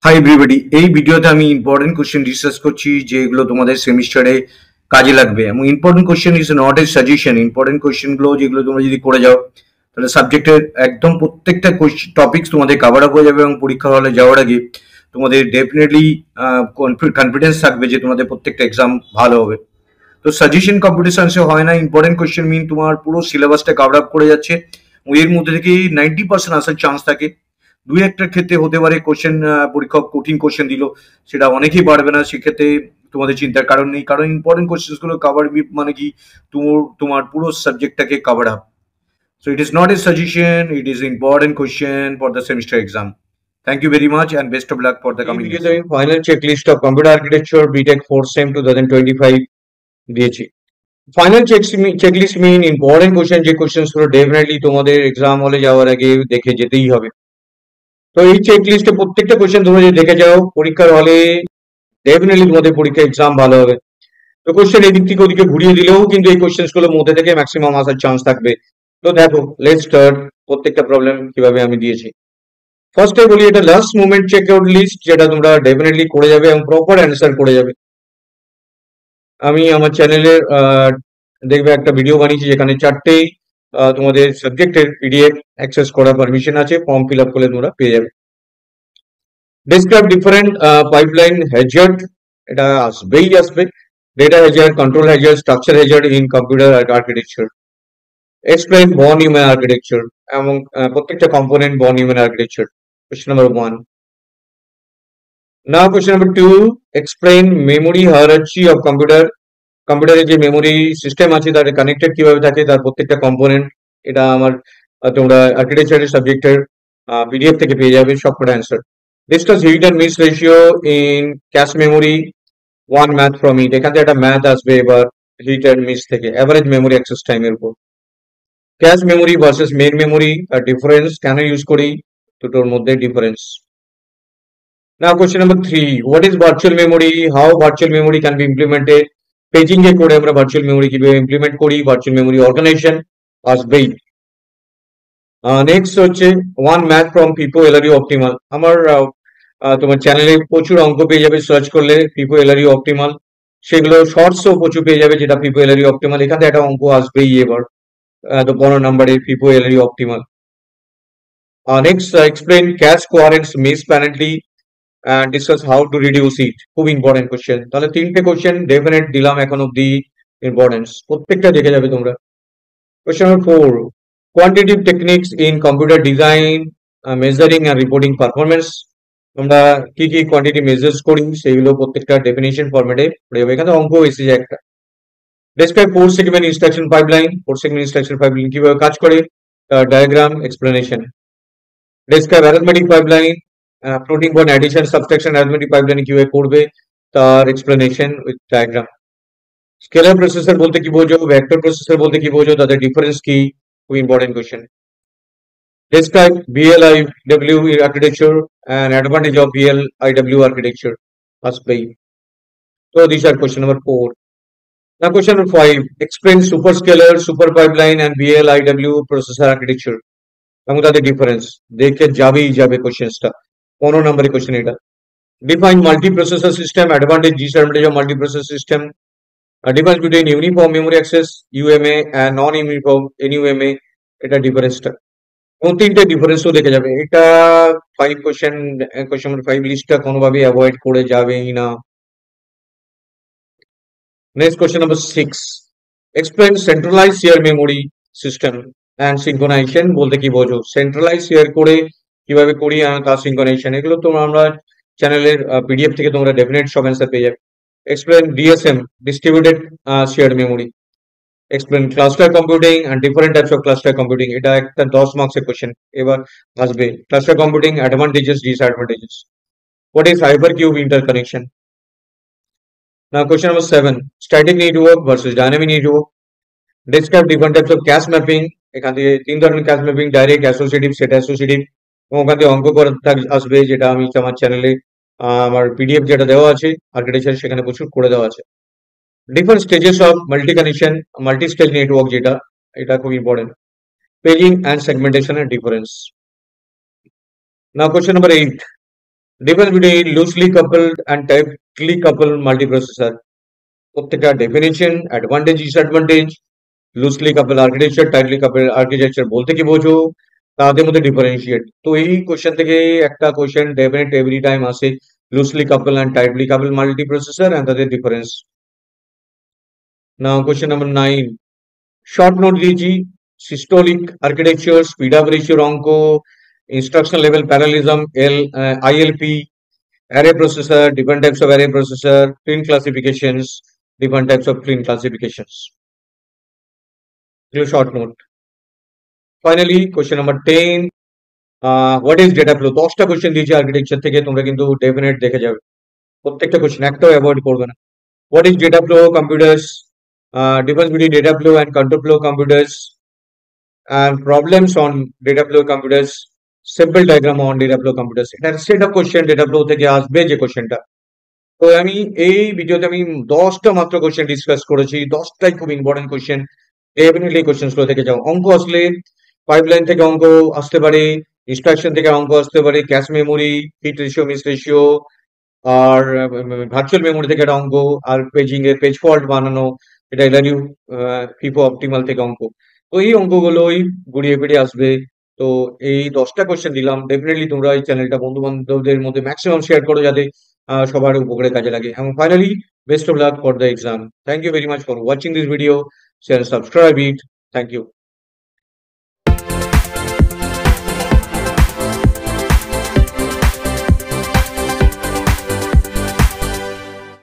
Hi everybody, এই ভিডিওতে আমি ইম্পর্টেন্ট কোশ্চেন ডিসকাস করছি যেগুলো তোমাদের সেমিস্টারে কাজে লাগবে। এবং important question is not a suggestion. Important কোশ্চেনগুলো যেগুলো তোমরা যদি করে যাও তাহলে সাবজেক্টের একদম প্রত্যেকটা টপিকস তোমাদের কভার আপ হয়ে যাবে এবং পরীক্ষা হলে যাওয়ার আগে তোমাদের ডেফিনেটলি কনফিডেন্স থাকবে যে তোমাদের প্রত্যেকটা এক্সাম ভালো হবে। তো সাজেশন কম্পিটিশনসে হয় না। ইম্পর্টেন্ট কোশ্চেন মিন তোমার পুরো সিলেবাসটা কভার আপ করে যাচ্ছে, এর মধ্যে থেকে 90% আসার চান্স থাকে। দুই একটা ক্ষেত্রে হতে পারে কোশ্চেন পরীক্ষক কঠিন কোশ্চেন দিল, সেটা অনেকেই পারবে না, সেক্ষেত্রে তোমাদের চিন্তার কারণ নেই, কারণ ইম্পর্টেন্ট কোশ্চেন গুলো কভার মানে কি তোমার পুরো সাবজেক্টটাকে cover up. So it is not a suggestion, it is important question for the semester exam. Thank you very much and best of luck for the coming years. Final checklist of computer architecture BTech 4th sem 2025 দিয়েছি। Final checklist mean important question, যে question গুলো definitely তোমাদের exam হলে যাওয়ার আগে দেখে যেতেই হবে। তো এই চেকলিস্টে প্রত্যেকটা কোশ্চেন তোমরা যদি দেখে যাও পরীক্ষার হলে ডেফিনেটলি তোমাদের পরীক্ষা এক্সাম ভালো হবে। তো কোশ্চেন এদিক থেকে ওদিকে ঘুরিয়ে দিলেও কিন্তু এই কোশ্চেন গুলোর মধ্যে থেকে ম্যাক্সিমাম আসার চান্স থাকবে। তো দেখো, লেটস স্টার্ট প্রত্যেকটা প্রবলেম কিভাবে আমি দিয়েছি। ফার্স্টে বলি, এটা last moment check out list, যেটা তোমরা ডেফিনেটলি করে যাবে এবং প্রপার অ্যান্সার করে যাবে। আমি আমার চ্যানেলের দেখবে একটা ভিডিও বানিয়েছি যেখানে চারটেই তোমাদের সাবজেক্টের পিডিএফ অ্যাক্সেস করার পারমিশন আছে, ফর্ম ফিল আপ করলে তোমরা পেয়ে যাবে। ডেসক্রাইব ডিফারেন্ট পাইপলাইন হ্যাজার্ড, এটা আসবে। Data Hazard, control Hazard, structure Hazard in computer architecture. Explain born human architecture এবং প্রত্যেকটা component born human architecture. Question number 1. Now question number 2, explain memory hierarchy of computer. কম্পিউটারের যে memory system আছে তার connected কিভাবে থাকে, তার প্রত্যেকটা কম্পোনেন্ট। এটা আমার তোমরা আর্কিটেকচারের সাবজেক্টের পিডিএফ থেকে পেয়ে যাবে সবকটা অ্যান্সার। Discuss hit and miss ratio in cache memory, one math from it. এখান থেকে একটা ম্যাথ আসবে এবার হিট অ্যান্ড মিস থেকে, অ্যাভারেজ মেমোরি অ্যাক্সেস টাইমের উপর। Cache memory versus main memory, difference কেন ইউজ করি, দুটোর মধ্যে difference. Now question number 3, what is virtual memory, how virtual memory can be implemented. Paging এ করে আমরা ভার্চুয়াল মেমোরি কিভাবে ইমপ্লিমেন্ট করি, ভার্চুয়াল মেমোরি অর্গানাইজেশন আসবেই। নেক্সট হচ্ছে one math from FIFO LRU optimal. আমার তোমার চ্যানেলে প্রচুর অঙ্ক পেয়ে যাবে সার্চ করলে ফিফো এলআরইউ অপটিমাল, সেগুলো শর্টসও প্রচুর পেয়ে যাবে যেটা ফিফো এলআরইউ অপটিমাল। এখান থেকে একটা অঙ্ক আসবেই এবার, তো 15 নম্বরে FIFO LRU optimal. Next explain cache coherence miss apparently and discuss how to reduce it. খুব ইম্পর্টেন্ট কোশ্চেন। তাহলে তিনটে কোশ্চেন ডেফিনেট দিলাম এখন অব্দি, ইম্পর্টেন্স প্রত্যেকটা দেখে যাবে তোমরা। Question number 4, quantitative techniques in computer design, measuring and reporting performance. আমরা কি কি কোয়ান্টিটি মেজার্স করি সেগুলো প্রত্যেকটা ডেফিনেশন ফরম্যাটে পড়ে যাবে। এখানে অঙ্ক এসেছে একটা। Describe 4 segment instruction pipeline, 4 segment instruction pipeline কিভাবে কাজ করে, diagram explanation. Describe arithmetic pipeline, floating point addition subtraction arithmetic pipeline কিভাবে করবে তার explanation with diagram. Scalar processor বলতে কি বোঝো, ভেক্টর প্রসেসর বলতে কি বোঝো, তাদের ডিফারেন্স কি, খুব important question. Describe VLIW architecture and advantage of VLIW architecture আসবেই। তো these are question number 4. Now question number 5, explain superscalar, super pipeline and VLIW processor architecture এবং তাদের ডিফারেন্স দেখে যাবে কোশ্চেনটা। 15 নম্বরের কোশ্চেন এটা। Define multiprocessor system, advantage disadvantage of multiprocessor system, difference between uniform memory access UMA and non uniform NUMA, এটা ডিফারেন্সটা এবং তিনটে ডিফারেন্সও দেখে যাবে। এটা 5 কোশ্চেন, কোশ্চেন নাম্বার 5 লিস্টটা কোনোভাবে অ্যাভয়েড করে যাবেই না। Next question number 6, explain centralise share memory system and synchronisation বলতে কি বোঝো, সেন্ট্রালাইজ শেয়ার করে কিভাবে করি তার সিঙ্ক্রোনাইজেশন, এগুলো তোমরা আমরা চ্যানেলের পিডিএফ থেকে তোমরা ডেফিনেট সব অ্যান্সার পেয়ে যাবে। Explain DSM, distributed shared memory. Explain cluster computing and different types of cluster computing, এটা একটা 10 মার্কসের কোশ্চেন এবার আসবে। Cluster computing advantages disadvantages, what is hypercube interconnection. Now question number 7, static network versus dynamic network. Describe different types of cache mapping. এখান থেকে 3 ধরনের cash mapping, direct, associative, set associative, এবং ওখান থেকে অঙ্ক করা আসবে যেটা আমি আমার চ্যানেলে আমার পিডিএফ যেটা দেওয়া আছে আর্কিটেকচার সেখানে প্রচুর করে দেওয়া আছে। Different stages of multi connection, multi stage network যেটা, এটা খুব ইম্পর্টেন্ট। পেজিং অ্যান্ড সেগমেন্টেশনের difference. Now question number 8, difference between loosely coupled and tightly coupled multiprocessor, প্রত্যেকটা definition, advantage, disadvantage, loosely couple architecture, tightly couple architecture বলতে কি বোঝো, তাদের মধ্যে ডিফারেন্সিয়েট। তো এই কোশ্চেন থেকে একটা কোশ্চেন ডেফিনেট এভরি টাইম আসে, loosely couple and tightly couple multiprocessor and তাদের difference. Now question number 9, short note দিয়েছি, সিস্টোলিক আর্কিটেকচার, স্পিড আপ রেশিওর অঙ্ক, instruction level parallelism, ILP, array processor, different types of array processor, clean classifications, different types of clean classifications. Short note. Finally, question number 10. What is data flow? 10টা question দিয়েছি architecture থেকে, তোমরা কিন্তু definite দেখে যাবে প্রত্যেকটা question, একটাও avoid করবে না। What is data flow computers? Difference between data flow and control flow computers, and problems on data flow computers, simple diagram on data flow computers. এটা set of question data flow থেকে আসবে যে কোশ্চেনটা। তো আমি এই ভিডিওতে আমি 10টা মাত্র কোশ্চেন ডিসকাস করেছি, 10টাই খুব ইম্পর্টেন্ট কোশ্চেন। ডেফিনেটলি কোশ্চেন গুলো থেকে যাও। অঙ্ক আসলে পাইপলাইন থেকে অঙ্ক আসতে পারে, ইনস্ট্রাকশন থেকে অঙ্ক আসতে পারে, cache memory, hit ratio, miss ratio, আর ভার্চুয়াল মেমোরি থেকে একটা অঙ্ক, আর পেজিং এর পেজ ফল্ট বানানো, এটা এলআরইউ ফিফো অপটিমাল থেকে অঙ্ক। তো এই অঙ্কগুলোই ঘুরিয়ে ফিরিয়ে আসবে। তো এই 10টা কোশ্চেন দিলাম, ডেফিনেটলি তোমরা এই চ্যানেলটা বন্ধু বান্ধবদের মধ্যে ম্যাক্সিমাম শেয়ার করো যাতে সবার উপকারে কাজে লাগে। এবং finally, best of luck for the exam. Thank you very much for watching this video. Share, subscribe it. Thank you.